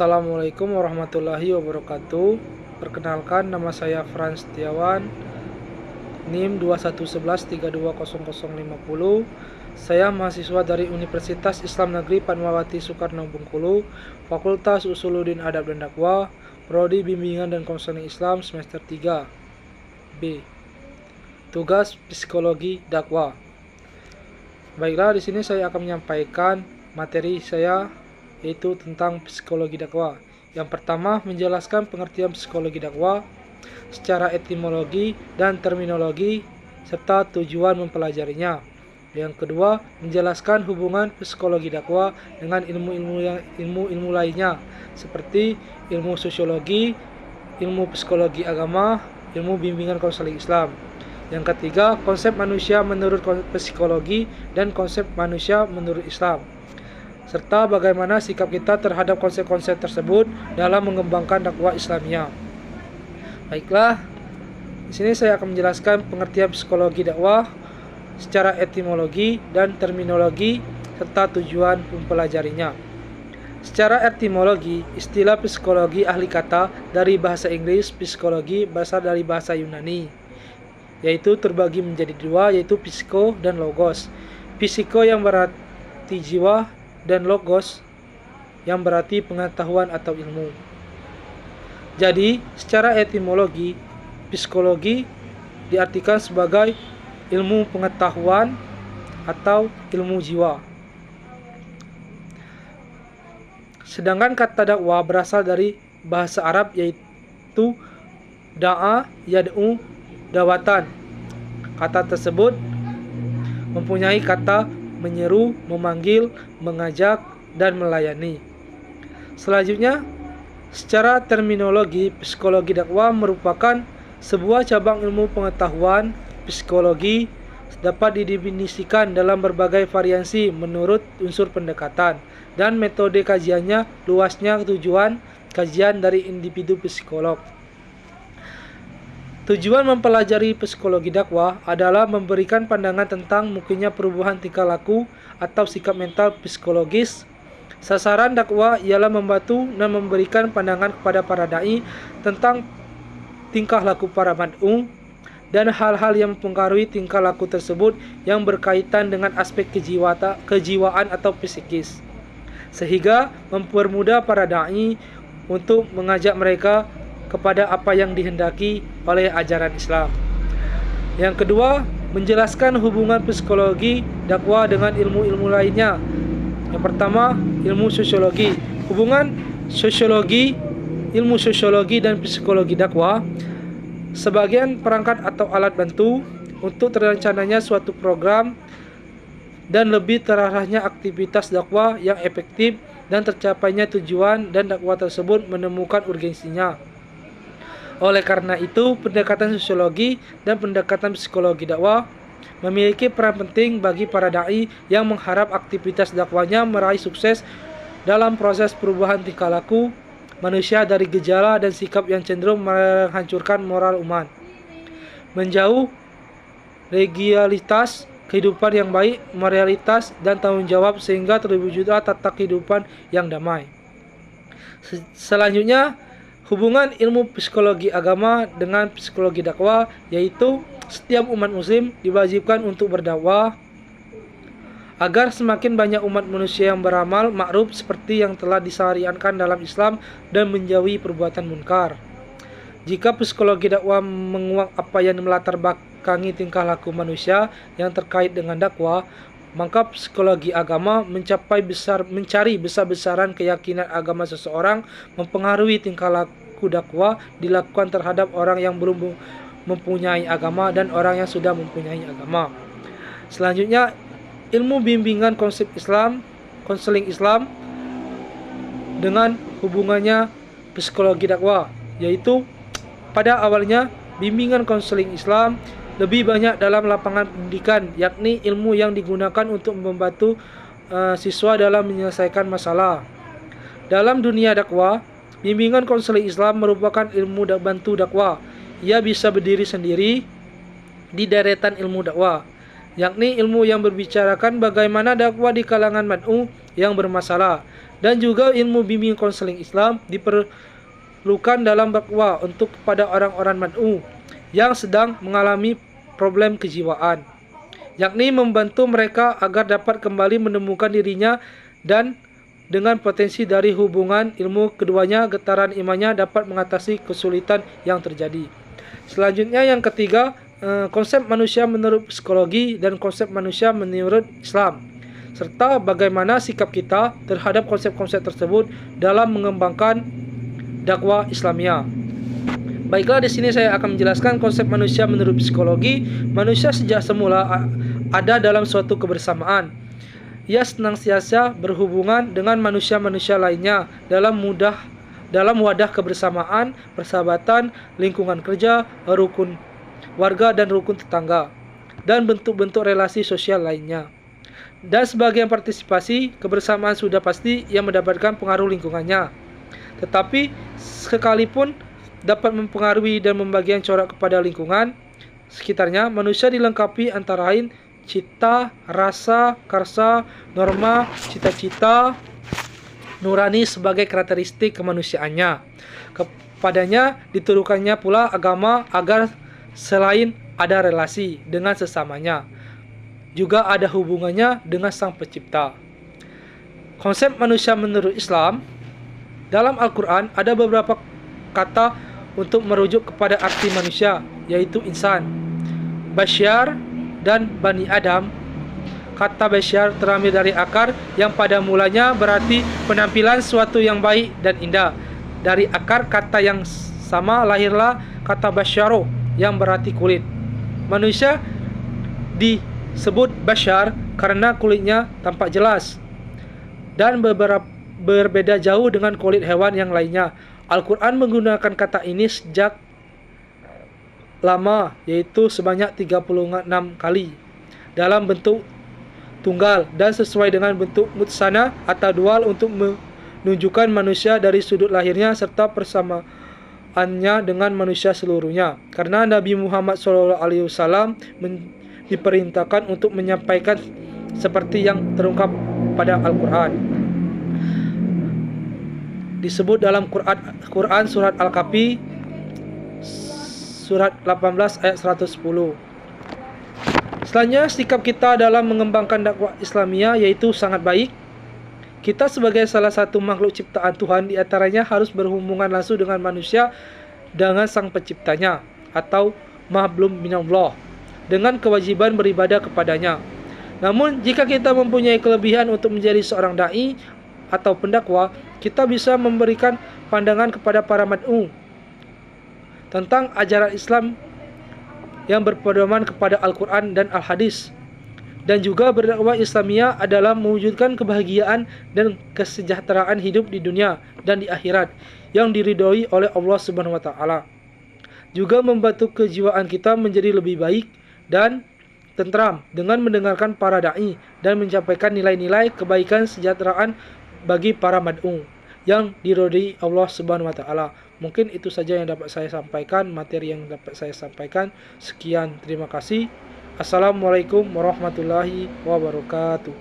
Assalamualaikum warahmatullahi wabarakatuh. Perkenalkan, nama saya Frans Setiawan, NIM 2111320050. Saya mahasiswa dari Universitas Islam Negeri Fatmawati Soekarno Bengkulu, Fakultas Usuluddin Adab dan Dakwah, Prodi Bimbingan dan Konseling Islam semester 3 B. Tugas Psikologi Dakwah. Baiklah, di sini saya akan menyampaikan materi saya, yaitu tentang psikologi dakwah. Yang pertama, menjelaskan pengertian psikologi dakwah secara etimologi dan terminologi serta tujuan mempelajarinya. Yang kedua, menjelaskan hubungan psikologi dakwah dengan ilmu-ilmu lainnya seperti ilmu sosiologi, ilmu psikologi agama, ilmu bimbingan konseling Islam. Yang ketiga, konsep manusia menurut psikologi dan konsep manusia menurut Islam, serta bagaimana sikap kita terhadap konsep-konsep tersebut dalam mengembangkan dakwah Islamiyah. Baiklah, di sini saya akan menjelaskan pengertian psikologi dakwah secara etimologi dan terminologi serta tujuan mempelajarinya. Secara etimologi, istilah psikologi ahli kata dari bahasa Inggris, psikologi berasal dari bahasa Yunani, yaitu terbagi menjadi dua, yaitu psiko dan logos. Psiko yang berarti jiwa dan logos yang berarti pengetahuan atau ilmu. Jadi, secara etimologi, psikologi diartikan sebagai ilmu pengetahuan atau ilmu jiwa. Sedangkan kata dakwah berasal dari bahasa Arab, yaitu da'a yad'u dawatan. Kata tersebut mempunyai kata menyeru, memanggil, mengajak, dan melayani. Selanjutnya, secara terminologi, psikologi dakwah merupakan sebuah cabang ilmu pengetahuan psikologi, dapat didefinisikan dalam berbagai variasi menurut unsur pendekatan dan metode kajiannya. Luasnya tujuan kajian dari individu psikolog. Tujuan mempelajari psikologi dakwah adalah memberikan pandangan tentang mungkinnya perubahan tingkah laku atau sikap mental psikologis. Sasaran dakwah ialah membantu dan memberikan pandangan kepada para dai tentang tingkah laku para mad'u dan hal-hal yang mempengaruhi tingkah laku tersebut yang berkaitan dengan aspek kejiwaan atau psikis, sehingga mempermudah para dai untuk mengajak mereka kepada apa yang dihendaki oleh ajaran Islam. Yang kedua, menjelaskan hubungan psikologi dakwah dengan ilmu-ilmu lainnya. Yang pertama, ilmu sosiologi. Hubungan sosiologi, ilmu sosiologi dan psikologi dakwah sebagian perangkat atau alat bantu untuk terencananya suatu program dan lebih terarahnya aktivitas dakwah yang efektif dan tercapainya tujuan dan dakwah tersebut menemukan urgensinya. Oleh karena itu, pendekatan sosiologi dan pendekatan psikologi dakwah memiliki peran penting bagi para dai yang mengharap aktivitas dakwahnya meraih sukses dalam proses perubahan tingkah laku manusia dari gejala dan sikap yang cenderung menghancurkan moral umat, menjauh legialitas kehidupan yang baik, moralitas dan tanggung jawab, sehingga terwujudlah tata kehidupan yang damai. Selanjutnya, hubungan ilmu psikologi agama dengan psikologi dakwah, yaitu setiap umat muslim diwajibkan untuk berdakwah agar semakin banyak umat manusia yang beramal ma'ruf seperti yang telah disyariatkan dalam Islam dan menjauhi perbuatan munkar. Jika psikologi dakwah menguak apa yang melatar belakangi tingkah laku manusia yang terkait dengan dakwah, maka psikologi agama mencari besar-besaran keyakinan agama seseorang, mempengaruhi tingkah laku dakwah dilakukan terhadap orang yang belum mempunyai agama dan orang yang sudah mempunyai agama. Selanjutnya, ilmu bimbingan konsep Islam, konseling Islam dengan hubungannya psikologi dakwah, yaitu pada awalnya bimbingan konseling Islam lebih banyak dalam lapangan pendidikan, yakni ilmu yang digunakan untuk membantu siswa dalam menyelesaikan masalah. Dalam dunia dakwah, bimbingan konseling Islam merupakan ilmu bantu dakwah. Ia bisa berdiri sendiri di deretan ilmu dakwah. yakni ilmu yang berbicarakan bagaimana dakwah di kalangan mad'u yang bermasalah, dan juga ilmu bimbingan konseling Islam diperlukan dalam dakwah untuk kepada orang-orang mad'u yang sedang mengalami problem kejiwaan, yakni membantu mereka agar dapat kembali menemukan dirinya dan dengan potensi dari hubungan ilmu keduanya, getaran imannya dapat mengatasi kesulitan yang terjadi. Selanjutnya yang ketiga, konsep manusia menurut psikologi dan konsep manusia menurut Islam, serta bagaimana sikap kita terhadap konsep-konsep tersebut dalam mengembangkan dakwah Islamiyah. Baiklah, di sini saya akan menjelaskan konsep manusia menurut psikologi. Manusia sejak semula ada dalam suatu kebersamaan. Ia senantiasa berhubungan dengan manusia-manusia lainnya dalam wadah kebersamaan, persahabatan, lingkungan kerja, rukun warga dan rukun tetangga, dan bentuk-bentuk relasi sosial lainnya. Dan sebagian partisipasi kebersamaan sudah pasti yang mendapatkan pengaruh lingkungannya. Tetapi sekalipun dapat mempengaruhi dan membagikan corak kepada lingkungan sekitarnya, manusia dilengkapi antara lain cita, rasa, karsa, norma, cita-cita, nurani sebagai karakteristik kemanusiaannya. Kepadanya diturunkannya pula agama agar selain ada relasi dengan sesamanya, juga ada hubungannya dengan Sang Pencipta. Konsep manusia menurut Islam, dalam Al-Quran ada beberapa kata untuk merujuk kepada arti manusia, yaitu insan, basyar, dan bani Adam. Kata basyar terambil dari akar yang pada mulanya berarti penampilan suatu yang baik dan indah. Dari akar kata yang sama lahirlah kata basyaro yang berarti kulit. Manusia disebut basyar karena kulitnya tampak jelas dan berbeda jauh dengan kulit hewan yang lainnya. Al-Quran menggunakan kata ini sejak lama, yaitu sebanyak 36 kali dalam bentuk tunggal dan sesuai dengan bentuk mutsana atau dual untuk menunjukkan manusia dari sudut lahirnya serta persamaannya dengan manusia seluruhnya. Karena Nabi Muhammad SAW diperintahkan untuk menyampaikan seperti yang terungkap pada Al-Quran. Disebut dalam Quran surat Al-Kahfi surat 18 ayat 110. Selanjutnya, sikap kita dalam mengembangkan dakwah Islamiyah yaitu sangat baik. Kita sebagai salah satu makhluk ciptaan Tuhan, di antaranya harus berhubungan langsung dengan manusia dengan Sang Penciptanya atau Mahlum minallah, dengan kewajiban beribadah kepadanya. Namun jika kita mempunyai kelebihan untuk menjadi seorang dai atau pendakwah, kita bisa memberikan pandangan kepada para mad'u tentang ajaran Islam yang berpedoman kepada Al-Quran dan Al-Hadis. Dan juga berdakwah Islamiyah adalah mewujudkan kebahagiaan dan kesejahteraan hidup di dunia dan di akhirat yang diridhoi oleh Allah Subhanahu wa taala. Juga membantu kejiwaan kita menjadi lebih baik dan tentram dengan mendengarkan para dai dan menyampaikan nilai-nilai kebaikan sejahteraan bagi para mad'u yang diridhoi Allah Subhanahu wa taala. Mungkin itu saja yang dapat saya sampaikan, materi yang dapat saya sampaikan. Sekian, terima kasih. Assalamualaikum warahmatullahi wabarakatuh.